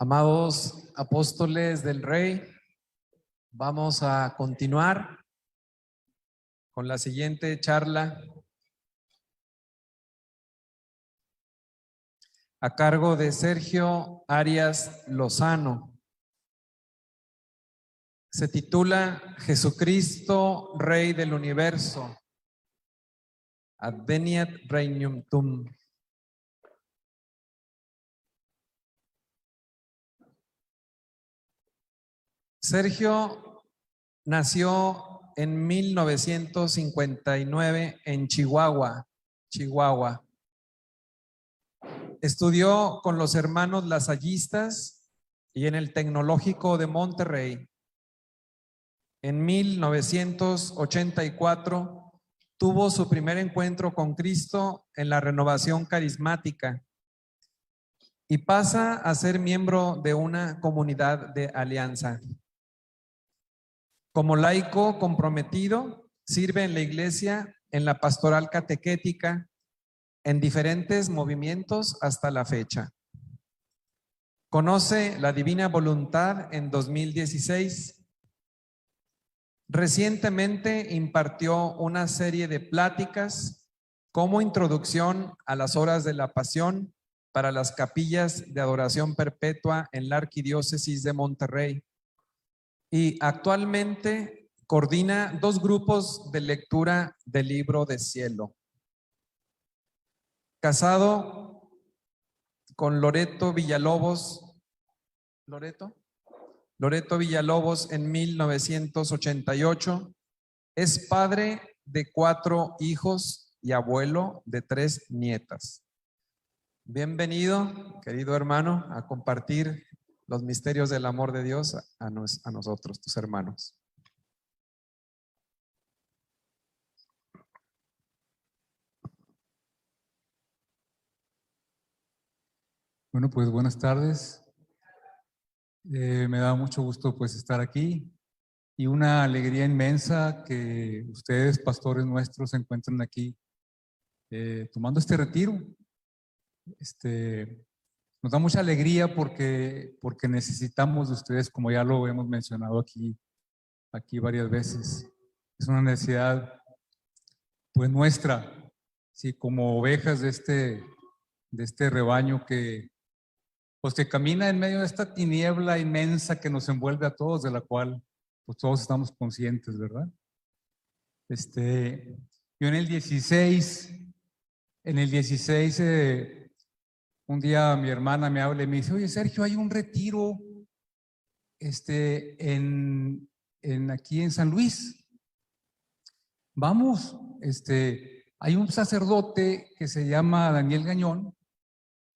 Amados apóstoles del Rey, vamos a continuar con la siguiente charla a cargo de Sergio Arias Lozano. Se titula Jesucristo, Rey del Universo. Adveniat Regnum Tuum. Sergio nació en 1959 en Chihuahua. Estudió con los hermanos lasallistas y en el Tecnológico de Monterrey. En 1984 tuvo su primer encuentro con Cristo en la Renovación Carismática y pasa a ser miembro de una comunidad de alianza. Como laico comprometido, sirve en la iglesia, en la pastoral catequética, en diferentes movimientos hasta la fecha. Conoce la Divina Voluntad en 2016. Recientemente impartió una serie de pláticas como introducción a las horas de la Pasión para las capillas de adoración perpetua en la Arquidiócesis de Monterrey. Y actualmente coordina 2 grupos de lectura del Libro de Cielo. Casado con Loreto Villalobos. Loreto Villalobos en 1988. Es padre de 4 hijos y abuelo de 3 nietas. Bienvenido, querido hermano, a compartir los misterios del amor de Dios a nosotros, tus hermanos. Bueno, pues buenas tardes. Me da mucho gusto pues estar aquí y una alegría inmensa que ustedes, pastores nuestros, se encuentren aquí tomando este retiro. Nos da mucha alegría porque necesitamos de ustedes, como ya lo hemos mencionado aquí varias veces. Es una necesidad pues nuestra, sí, como ovejas de este rebaño que camina en medio de esta tiniebla inmensa que nos envuelve a todos, de la cual pues todos estamos conscientes, ¿verdad? Yo en el 16, un día mi hermana me habla y me dice: oye, Sergio, hay un retiro aquí en San Luis. Vamos, hay un sacerdote que se llama Daniel Gañón,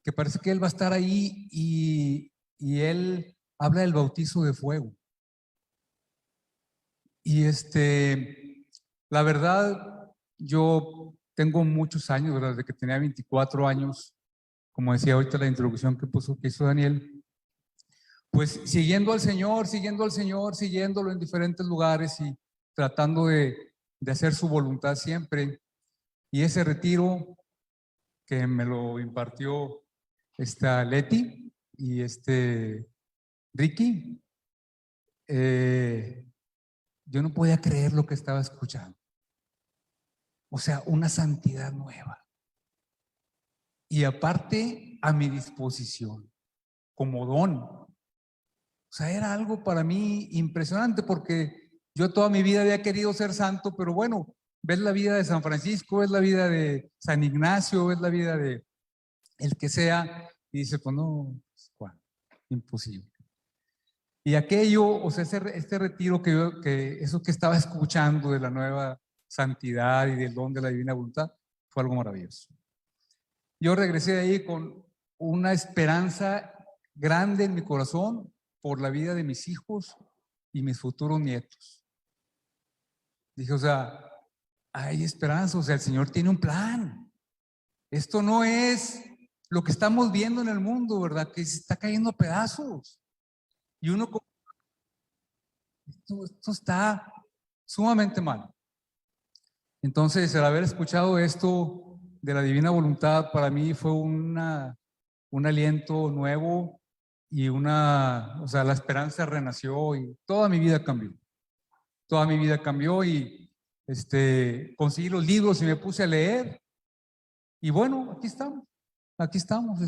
que parece que él va a estar ahí y él habla del bautizo de fuego. Y la verdad, yo tengo muchos años, ¿verdad? Desde que tenía 24 años, como decía ahorita la introducción que hizo Daniel, pues siguiendo al Señor, siguiéndolo en diferentes lugares y tratando de hacer su voluntad siempre. Y ese retiro que me lo impartió Leti y Ricky, yo no podía creer lo que estaba escuchando. O sea, una santidad nueva. Y aparte, a mi disposición, como don. O sea, era algo para mí impresionante porque yo toda mi vida había querido ser santo, pero bueno, ves la vida de San Francisco, ves la vida de San Ignacio, ves la vida de el que sea, y dice, pues no, bueno, imposible. Y aquello, o sea, este retiro eso que estaba escuchando de la nueva santidad y del don de la divina voluntad, fue algo maravilloso. Yo regresé de ahí con una esperanza grande en mi corazón por la vida de mis hijos y mis futuros nietos. Dije, o sea, hay esperanza, o sea, el Señor tiene un plan. Esto no es lo que estamos viendo en el mundo, ¿verdad? Que se está cayendo a pedazos. Y uno, esto está sumamente mal. Entonces, el haber escuchado esto de la divina voluntad para mí fue un aliento nuevo y o sea, la esperanza renació y toda mi vida cambió. Toda mi vida cambió y conseguí los libros y me puse a leer. Y bueno, aquí estamos,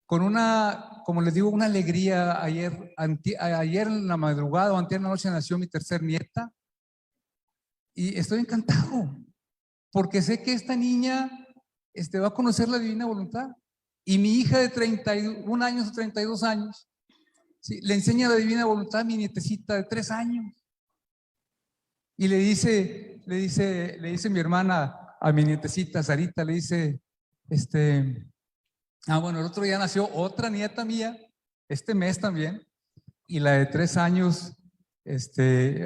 con una, como les digo, una alegría. Ayer en la madrugada o antes en la noche nació mi tercer nieta y estoy encantado porque sé que esta niña va a conocer la divina voluntad. Y mi hija de 31 años o 32 años, ¿sí?, le enseña la divina voluntad a mi nietecita de 3 años. Y le dice mi hermana a mi nietecita, Sarita, le dice, bueno, el otro día nació otra nieta mía, este mes también, y la de 3 años,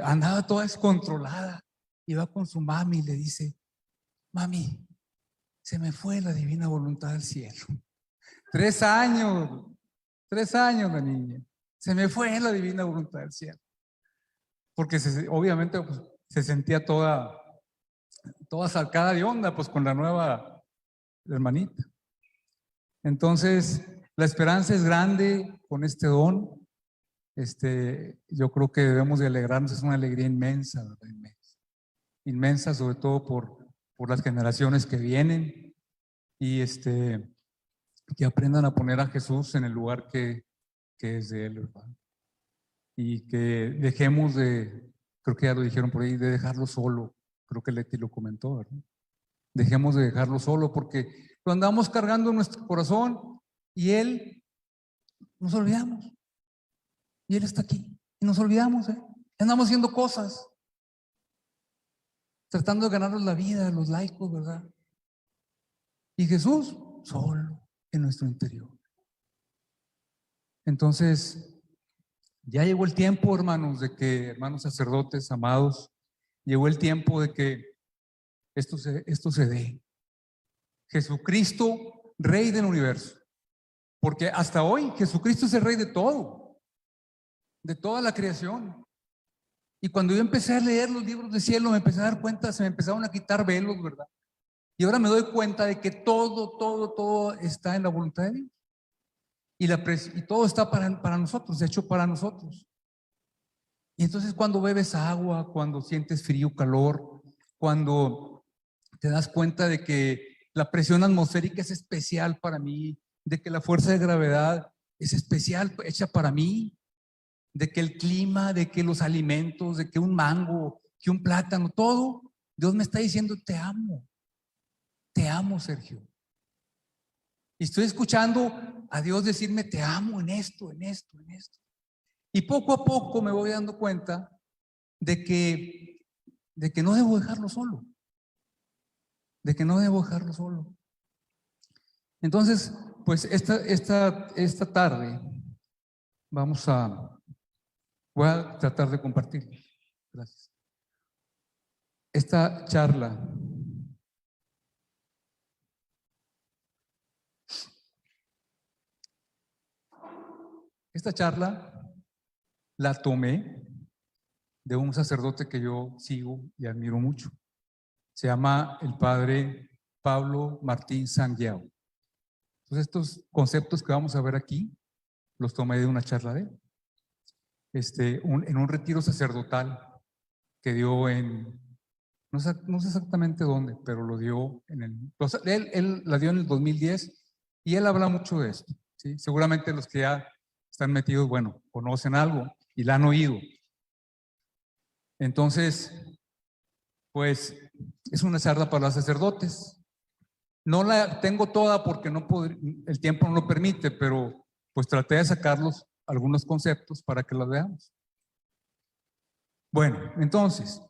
andaba toda descontrolada, iba con su mami y le dice, mami, se me fue la divina voluntad al cielo. 3 años la niña, se me fue la divina voluntad del cielo. Porque obviamente pues, se sentía toda sacada de onda pues con la nueva hermanita. Entonces, la esperanza es grande con este don. Yo creo que debemos de alegrarnos, es una alegría inmensa, ¿verdad? Inmensa, sobre todo por las generaciones que vienen y que aprendan a poner a Jesús en el lugar que es de Él, ¿verdad? Y que dejemos de, creo que ya lo dijeron por ahí, de dejarlo solo. Creo que Leti lo comentó, ¿verdad? Dejemos de dejarlo solo porque lo andamos cargando en nuestro corazón y Él, nos olvidamos. Y Él está aquí y nos olvidamos, andamos haciendo cosas, tratando de ganarnos la vida, los laicos, ¿verdad? Y Jesús solo en nuestro interior. Entonces, ya llegó el tiempo, hermanos, hermanos sacerdotes amados, llegó el tiempo de que esto se dé. Jesucristo, Rey del universo. Porque hasta hoy Jesucristo es el Rey de todo, de toda la creación. Y cuando yo empecé a leer los libros del cielo, me empecé a dar cuenta, se me empezaron a quitar velos, ¿verdad? Y ahora me doy cuenta de que todo está en la voluntad de Dios. Y todo está para nosotros, hecho para nosotros. Y entonces cuando bebes agua, cuando sientes frío, calor, cuando te das cuenta de que la presión atmosférica es especial para mí, de que la fuerza de gravedad es especial, hecha para mí, de que el clima, de que los alimentos, de que un mango, que un plátano, todo, Dios me está diciendo, te amo, Sergio. Y estoy escuchando a Dios decirme, te amo en esto. Y poco a poco me voy dando cuenta de que no debo dejarlo solo. Entonces, pues esta tarde voy a tratar de compartir. Gracias. Esta charla la tomé de un sacerdote que yo sigo y admiro mucho. Se llama el padre Pablo Martín Sanguiao. Entonces, estos conceptos que vamos a ver aquí, los tomé de una charla de él. En un retiro sacerdotal que dio no sé exactamente dónde, pero lo dio él la dio en el 2010 y él habla mucho de esto, ¿sí? Seguramente los que ya están metidos, bueno, conocen algo y la han oído. Entonces, pues es una charla para los sacerdotes. No la tengo toda porque el tiempo no lo permite, pero pues traté de sacarlos algunos conceptos para que los veamos. Bueno, entonces,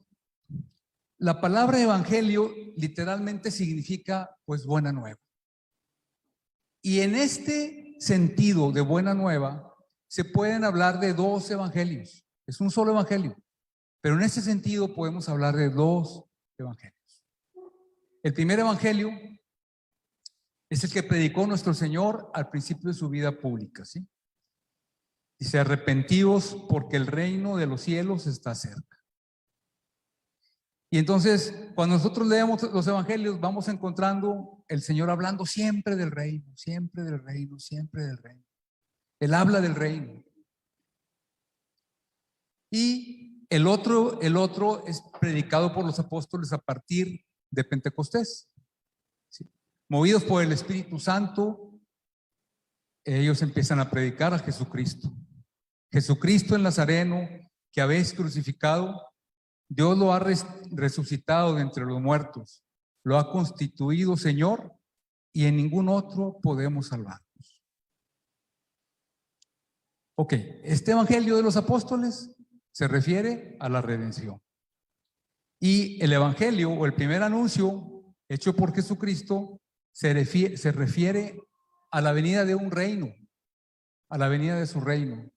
la palabra evangelio literalmente significa pues buena nueva. Y en este sentido de buena nueva se pueden hablar de 2 evangelios. Es un solo evangelio. Pero en ese sentido podemos hablar de 2 evangelios. El primer evangelio es el que predicó nuestro Señor al principio de su vida pública, ¿sí? Dice, arrepentidos porque el reino de los cielos está cerca. Y entonces, cuando nosotros leemos los evangelios, vamos encontrando el Señor hablando siempre del reino, siempre del reino, siempre del reino. Él habla del reino. Y el otro es predicado por los apóstoles a partir de Pentecostés. ¿Sí? Movidos por el Espíritu Santo, ellos empiezan a predicar a Jesucristo. Jesucristo el Nazareno, que habéis crucificado, Dios lo ha resucitado de entre los muertos, lo ha constituido Señor, y en ningún otro podemos salvarnos. Ok, este evangelio de los apóstoles se refiere a la redención. Y el evangelio o el primer anuncio hecho por Jesucristo se refiere a la venida de un reino, a la venida de su reino.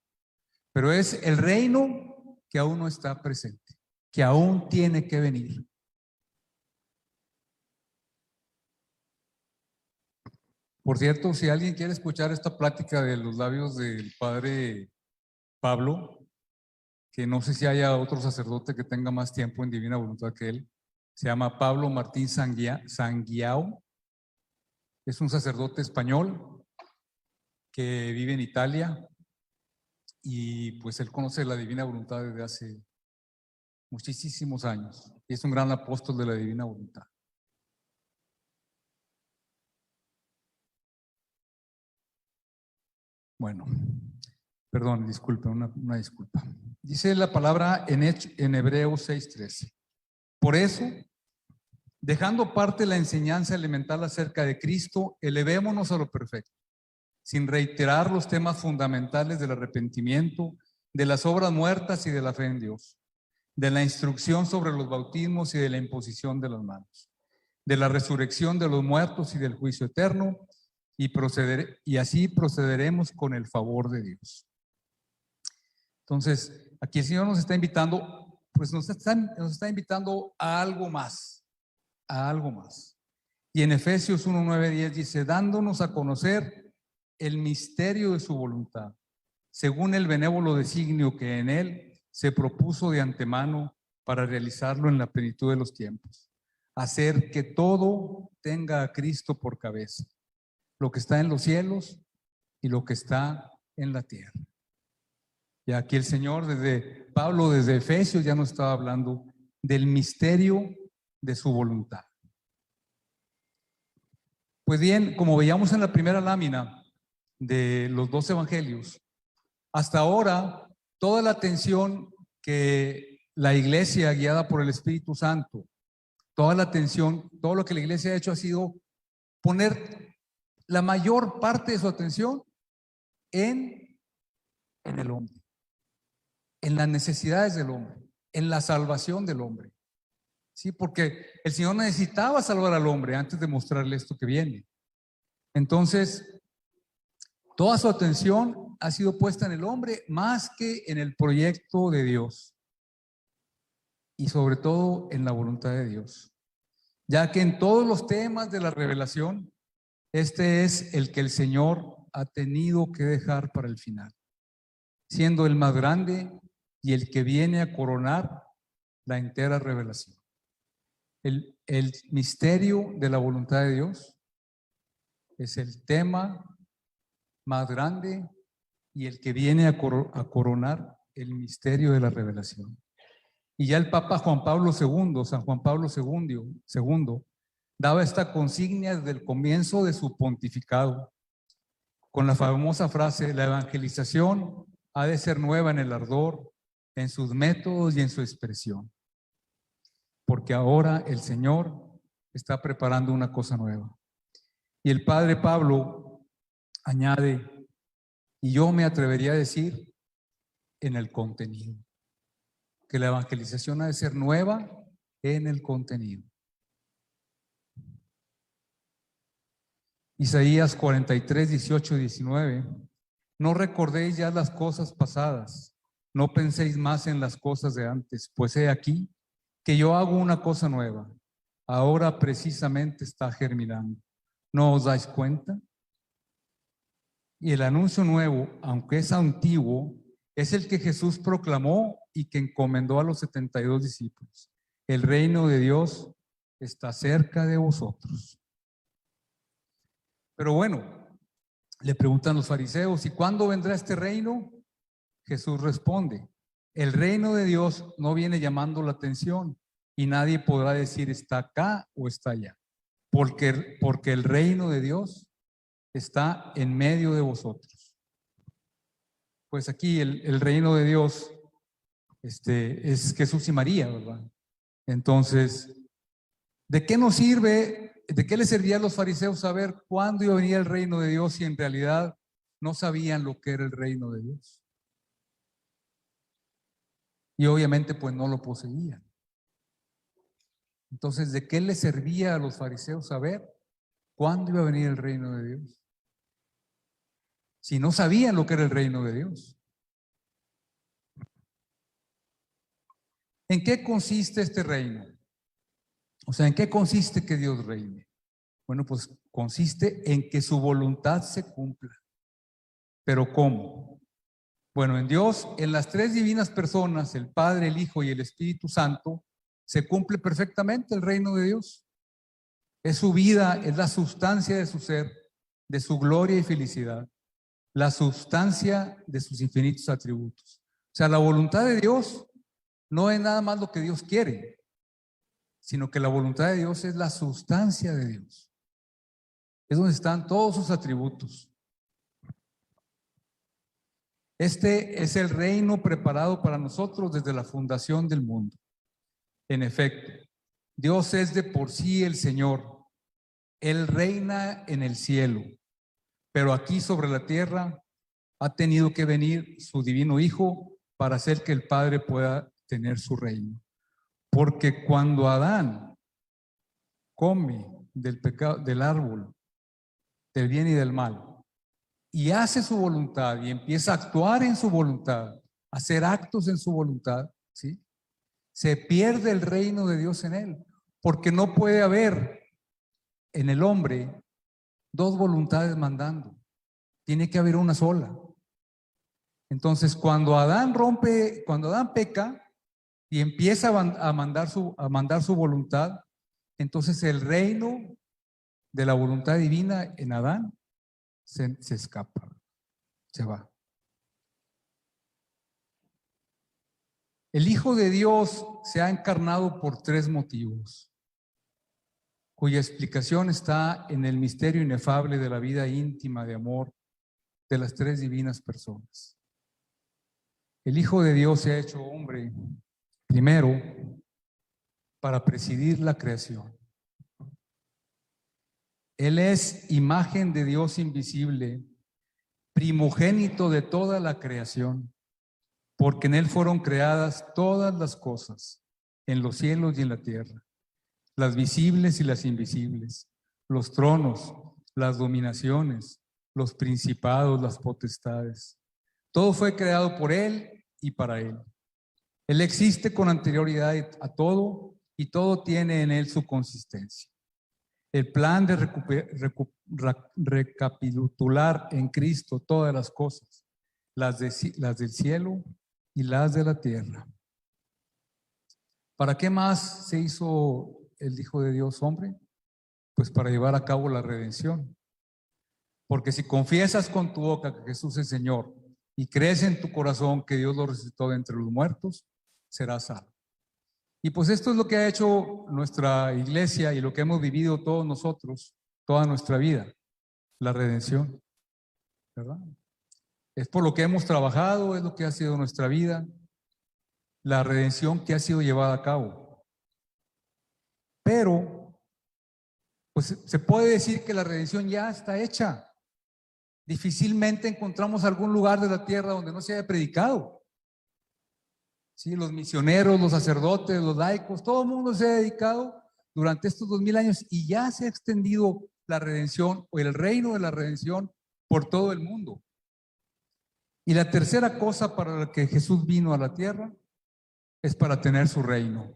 Pero es el reino que aún no está presente, que aún tiene que venir. Por cierto, si alguien quiere escuchar esta plática de los labios del padre Pablo, que no sé si haya otro sacerdote que tenga más tiempo en divina voluntad que él, se llama Pablo Martín Sanguiao, es un sacerdote español que vive en Italia y pues él conoce la divina voluntad desde hace muchísimos años y es un gran apóstol de la divina voluntad. Bueno, perdón, disculpe, una disculpa. Dice la palabra en Hebreos 6:13. Por eso, dejando parte la enseñanza elemental acerca de Cristo, elevémonos a lo perfecto, sin reiterar los temas fundamentales del arrepentimiento, de las obras muertas y de la fe en Dios, de la instrucción sobre los bautismos y de la imposición de las manos, de la resurrección de los muertos y del juicio eterno, y así procederemos con el favor de Dios. Entonces, aquí el Señor nos está invitando, pues nos está invitando a algo más, a algo más. Y en Efesios 1:9-10 dice, dándonos a conocer el misterio de su voluntad, según el benévolo designio que en él se propuso de antemano para realizarlo en la plenitud de los tiempos, hacer que todo tenga a Cristo por cabeza, lo que está en los cielos y lo que está en la tierra. Y aquí el Señor, Pablo desde Efesios ya nos estaba hablando del misterio de su voluntad. Pues bien, como veíamos en la primera lámina de los dos evangelios, hasta ahora toda la atención que la iglesia guiada por el Espíritu Santo, toda la atención, todo lo que la iglesia ha hecho ha sido poner la mayor parte de su atención en el hombre, en las necesidades del hombre, en la salvación del hombre. Sí, porque el Señor necesitaba salvar al hombre antes de mostrarle esto que viene. Entonces, toda su atención ha sido puesta en el hombre más que en el proyecto de Dios y sobre todo en la voluntad de Dios, ya que en todos los temas de la revelación, este es el que el Señor ha tenido que dejar para el final, siendo el más grande y el que viene a coronar la entera revelación. El misterio de la voluntad de Dios es el tema más grande y el que viene a coronar el misterio de la revelación. Y ya el Papa Juan Pablo II, San Juan Pablo II, daba esta consigna desde el comienzo de su pontificado, con la famosa frase, la evangelización ha de ser nueva en el ardor, en sus métodos y en su expresión, porque ahora el Señor está preparando una cosa nueva. Y el Padre Pablo añade, y yo me atrevería a decir, en el contenido, que la evangelización ha de ser nueva en el contenido. Isaías 43, 18 y 19. No recordéis ya las cosas pasadas, no penséis más en las cosas de antes, pues he aquí que yo hago una cosa nueva. Ahora precisamente está germinando. ¿No os dais cuenta? Y el anuncio nuevo, aunque es antiguo, es el que Jesús proclamó y que encomendó a los 72 discípulos. El reino de Dios está cerca de vosotros. Pero bueno, Le preguntan los fariseos, ¿y cuándo vendrá este reino? Jesús responde, el reino de Dios no viene llamando la atención y nadie podrá decir está acá o está allá, porque el reino de Dios está en medio de vosotros. Pues aquí el reino de Dios es Jesús y María, ¿verdad? Entonces, ¿de qué nos sirve, de qué les servía a los fariseos saber cuándo iba a venir el reino de Dios si en realidad no sabían lo que era el reino de Dios? Y obviamente pues no lo poseían. Entonces, ¿de qué les servía a los fariseos saber cuándo iba a venir el reino de Dios? Si no sabían lo que era el reino de Dios. ¿En qué consiste este reino? O sea, ¿en qué consiste que Dios reine? Bueno, pues consiste en que su voluntad se cumpla. ¿Pero cómo? Bueno, en Dios, en las tres divinas personas, el Padre, el Hijo y el Espíritu Santo, se cumple perfectamente el reino de Dios. Es su vida, es la sustancia de su ser, de su gloria y felicidad, la sustancia de sus infinitos atributos. O sea, la voluntad de Dios no es nada más lo que Dios quiere, sino que la voluntad de Dios es la sustancia de Dios. Es donde están todos sus atributos. Este es el reino preparado para nosotros desde la fundación del mundo. En efecto, Dios es de por sí el Señor. Él reina en el cielo, pero aquí sobre la tierra ha tenido que venir su divino Hijo para hacer que el Padre pueda tener su reino. Porque cuando Adán come del pecado, del árbol, del bien y del mal, y hace su voluntad y empieza a actuar en su voluntad, a hacer actos en su voluntad, ¿sí? Se pierde el reino de Dios en él, porque no puede haber en el hombre dos voluntades mandando, tiene que haber una sola. Entonces, cuando Adán peca y empieza a mandar su voluntad, entonces el reino de la voluntad divina en Adán se escapa, se va. El Hijo de Dios se ha encarnado por tres motivos, cuya explicación está en el misterio inefable de la vida íntima de amor de las tres divinas personas. El Hijo de Dios se ha hecho hombre, primero, para presidir la creación. Él es imagen de Dios invisible, primogénito de toda la creación, porque en Él fueron creadas todas las cosas, en los cielos y en la tierra, las visibles y las invisibles, los tronos, las dominaciones, los principados, las potestades. Todo fue creado por Él y para Él. Él existe con anterioridad a todo y todo tiene en Él su consistencia. El plan de recapitular en Cristo todas las cosas, las del cielo y las de la tierra. ¿Para qué más se hizo el Hijo de Dios hombre? Pues para llevar a cabo la redención. Porque si confiesas con tu boca que Jesús es Señor y crees en tu corazón que Dios lo resucitó de entre los muertos, serás salvo. Y pues esto es lo que ha hecho nuestra iglesia y lo que hemos vivido todos nosotros, toda nuestra vida, la redención, ¿verdad? Es por lo que hemos trabajado, es lo que ha sido nuestra vida, la redención que ha sido llevada a cabo. Pero, pues se puede decir que la redención ya está hecha. Difícilmente encontramos algún lugar de la tierra donde no se haya predicado. Sí, los misioneros, los sacerdotes, los laicos, todo el mundo se ha dedicado durante estos 2000 años y ya se ha extendido la redención o el reino de la redención por todo el mundo. Y la tercera cosa para la que Jesús vino a la tierra es para tener su reino.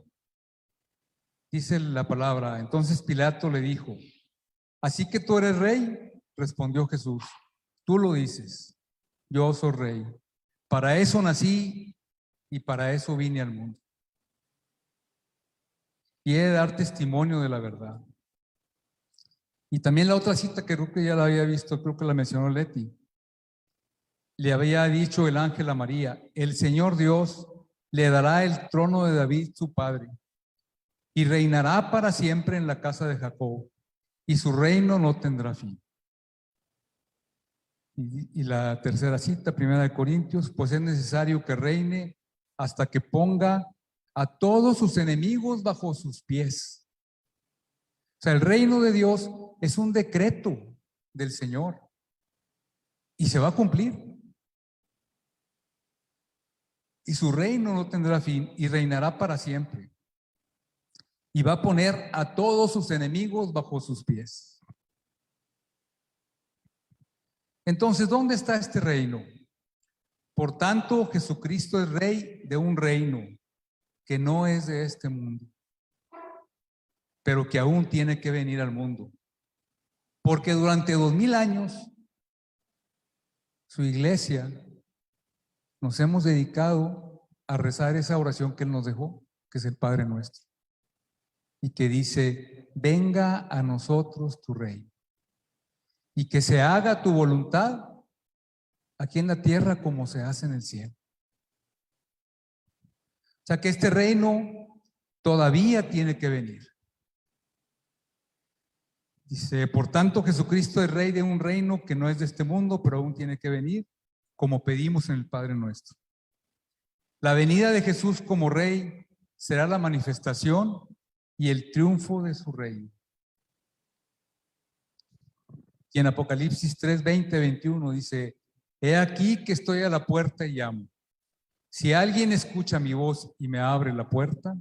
Dice la palabra, entonces Pilato le dijo, ¿así que tú eres rey? Respondió Jesús, tú lo dices, yo soy rey. Para eso nací y para eso vine al mundo. Y he de dar testimonio de la verdad. Y también la otra cita que creo que ya la había visto, creo que la mencionó Leti. Le había dicho el ángel a María, el Señor Dios le dará el trono de David, su padre, y reinará para siempre en la casa de Jacob, y su reino no tendrá fin. Y la tercera cita, 1 Corintios, pues es necesario que reine hasta que ponga a todos sus enemigos bajo sus pies. O sea, el reino de Dios es un decreto del Señor y se va a cumplir. Y su reino no tendrá fin y reinará para siempre. Y va a poner a todos sus enemigos bajo sus pies. Entonces, ¿dónde está este reino? Por tanto, Jesucristo es rey de un reino que no es de este mundo, pero que aún tiene que venir al mundo. Porque durante 2000 años, su iglesia nos hemos dedicado a rezar esa oración que Él nos dejó, que es el Padre Nuestro, y que dice, venga a nosotros tu reino, y que se haga tu voluntad aquí en la tierra como se hace en el cielo. O sea que este reino todavía tiene que venir. Dice, por tanto, Jesucristo es rey de un reino que no es de este mundo, pero aún tiene que venir, como pedimos en el Padre Nuestro. La venida de Jesús como rey será la manifestación y el triunfo de su reino. Y en Apocalipsis 3, 20, 21 dice, he aquí que estoy a la puerta y llamo. Si alguien escucha mi voz y me abre la puerta,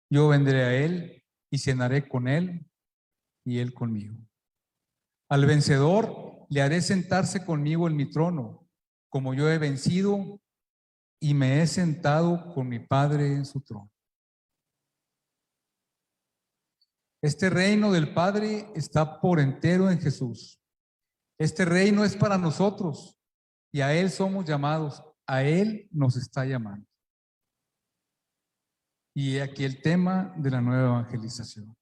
yo vendré a él y cenaré con él y él conmigo. Al vencedor le haré sentarse conmigo en mi trono, como yo he vencido y me he sentado con mi Padre en su trono. Este reino del Padre está por entero en Jesús. Este reino es para nosotros y a Él somos llamados, a Él nos está llamando. Y aquí el tema de la nueva evangelización.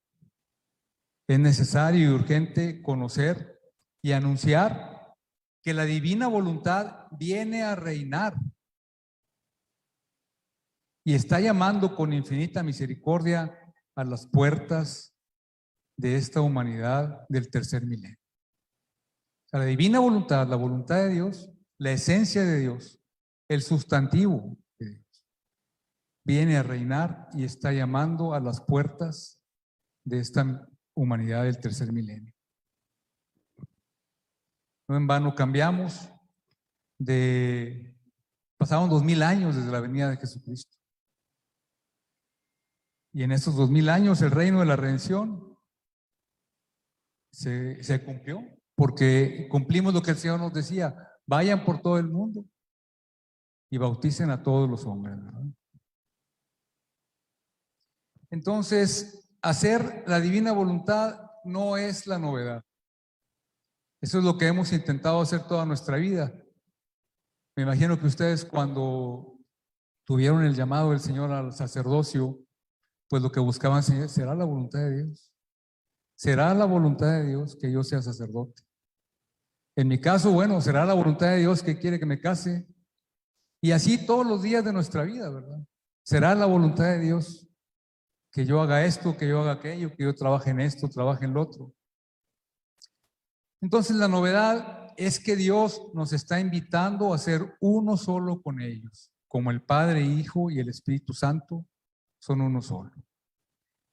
Es necesario y urgente conocer y anunciar que la divina voluntad viene a reinar y está llamando con infinita misericordia a las puertas de esta humanidad del tercer milenio. O sea, la divina voluntad, la voluntad de Dios, la esencia de Dios, el sustantivo de Dios, viene a reinar y está llamando a las puertas de esta humanidad del tercer milenio. No en vano cambiamos pasaron 2000 años desde la venida de Jesucristo. Y en estos 2000 años el reino de la redención se cumplió, porque cumplimos lo que el Señor nos decía, vayan por todo el mundo y bauticen a todos los hombres, ¿verdad? Entonces, hacer la divina voluntad no es la novedad. Eso es lo que hemos intentado hacer toda nuestra vida. Me imagino que ustedes cuando tuvieron el llamado del Señor al sacerdocio, pues lo que buscaban será la voluntad de Dios. Será la voluntad de Dios que yo sea sacerdote. En mi caso, bueno, será la voluntad de Dios que quiere que me case. Y así todos los días de nuestra vida, ¿verdad? Será la voluntad de Dios que yo haga esto, que yo haga aquello, que yo trabaje en esto, trabaje en lo otro. Entonces la novedad es que Dios nos está invitando a ser uno solo con ellos, como el Padre, Hijo y el Espíritu Santo son uno solo.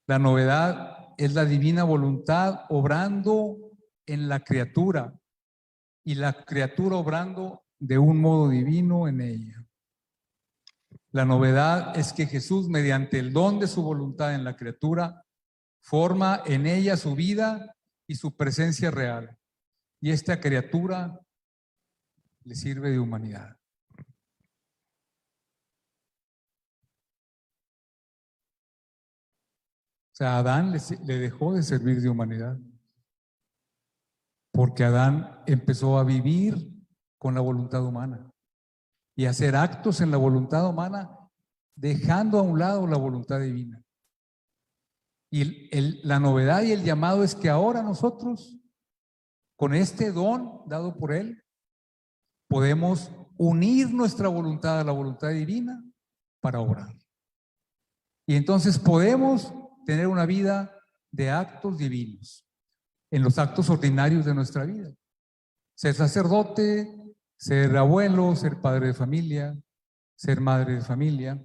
La novedad es la divina voluntad obrando en la criatura y la criatura obrando de un modo divino en ella. La novedad es que Jesús, mediante el don de su voluntad en la criatura, forma en ella su vida y su presencia real. Y esta criatura le sirve de humanidad. O sea, a Adán le dejó de servir de humanidad, porque Adán empezó a vivir con la voluntad humana y a hacer actos en la voluntad humana, dejando a un lado la voluntad divina. Y la novedad y el llamado es que ahora nosotros con este don dado por Él, podemos unir nuestra voluntad a la voluntad divina para obrar. Y entonces podemos tener una vida de actos divinos en los actos ordinarios de nuestra vida. Ser sacerdote, ser abuelo, ser padre de familia, ser madre de familia.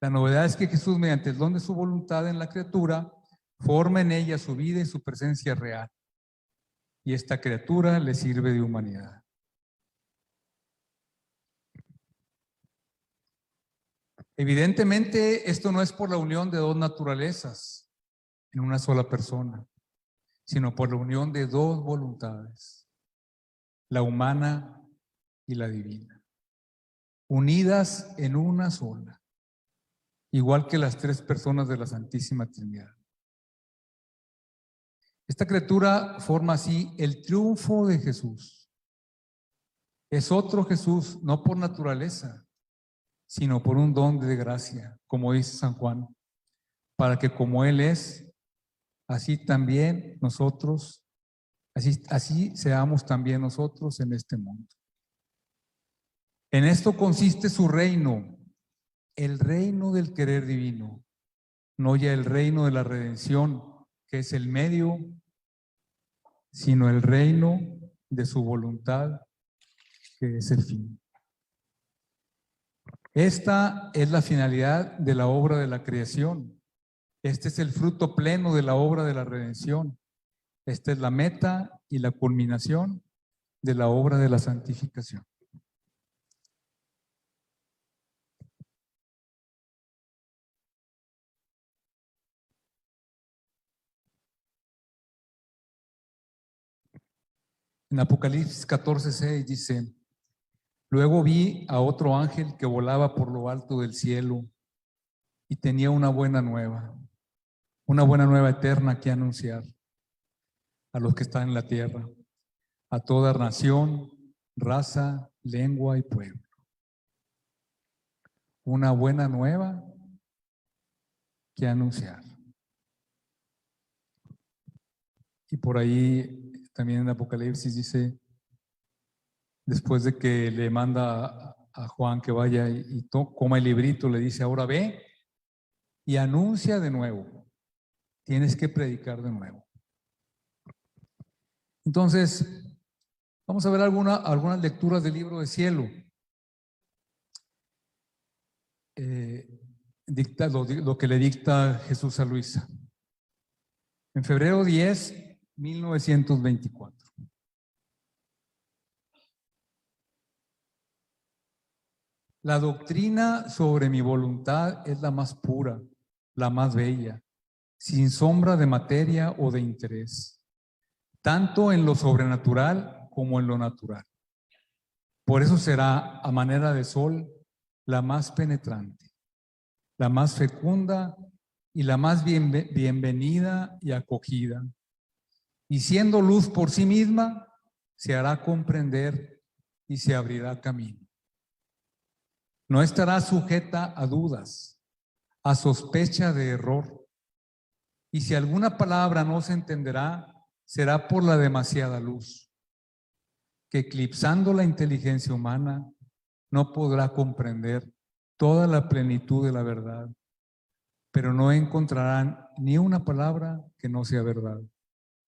La novedad es que Jesús, mediante el don de su voluntad en la criatura, forma en ella su vida y su presencia real. Y esta criatura le sirve de humanidad. Evidentemente, esto no es por la unión de dos naturalezas en una sola persona, sino por la unión de dos voluntades, la humana y la divina, unidas en una sola, igual que las tres personas de la Santísima Trinidad. Esta criatura forma así el triunfo de Jesús. Es otro Jesús, no por naturaleza, sino por un don de gracia, como dice San Juan, para que como Él es, así también nosotros, así seamos también nosotros en este mundo. En esto consiste su reino, el reino del querer divino, no ya el reino de la redención, que es el medio, sino el reino de su voluntad, que es el fin. Esta es la finalidad de la obra de la creación. Este es el fruto pleno de la obra de la redención. Esta es la meta y la culminación de la obra de la santificación. En Apocalipsis 14:6 dice: luego vi a otro ángel que volaba por lo alto del cielo y tenía una buena nueva eterna que anunciar a los que están en la tierra, a toda nación, raza, lengua y pueblo. Una buena nueva que anunciar. Y por ahí también en Apocalipsis dice, después de que le manda a Juan que vaya y coma el librito, le dice, ahora ve y anuncia de nuevo. Tienes que predicar de nuevo. Entonces, vamos a ver algunas lecturas del libro de cielo. Dicta lo que le dicta Jesús a Luisa. En febrero 10, 1924. La doctrina sobre mi voluntad es la más pura, la más bella, sin sombra de materia o de interés, tanto en lo sobrenatural como en lo natural. Por eso será, a manera de sol, la más penetrante, la más fecunda y la más bienvenida y acogida. Y siendo luz por sí misma, se hará comprender y se abrirá camino. No estará sujeta a dudas, a sospecha de error. Y si alguna palabra no se entenderá, será por la demasiada luz, que eclipsando la inteligencia humana, no podrá comprender toda la plenitud de la verdad, pero no encontrarán ni una palabra que no sea verdad.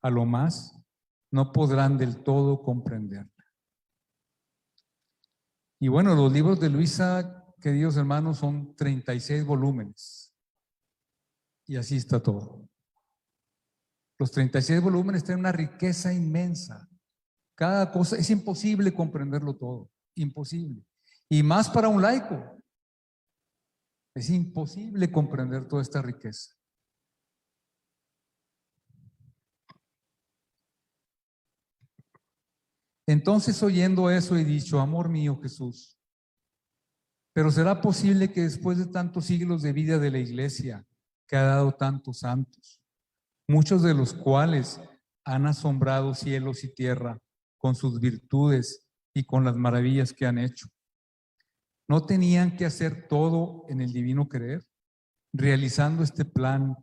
A lo más, no podrán del todo comprenderla. Y bueno, los libros de Luisa, queridos hermanos, son 36 volúmenes. Y así está todo. Los 36 volúmenes tienen una riqueza inmensa. Cada cosa, es imposible comprenderlo todo. Imposible. Y más para un laico. Es imposible comprender toda esta riqueza. Entonces, oyendo eso, he dicho, amor mío Jesús, pero ¿será posible que después de tantos siglos de vida de la Iglesia, que ha dado tantos santos, muchos de los cuales han asombrado cielos y tierra con sus virtudes y con las maravillas que han hecho, no tenían que hacer todo en el divino querer, realizando este plan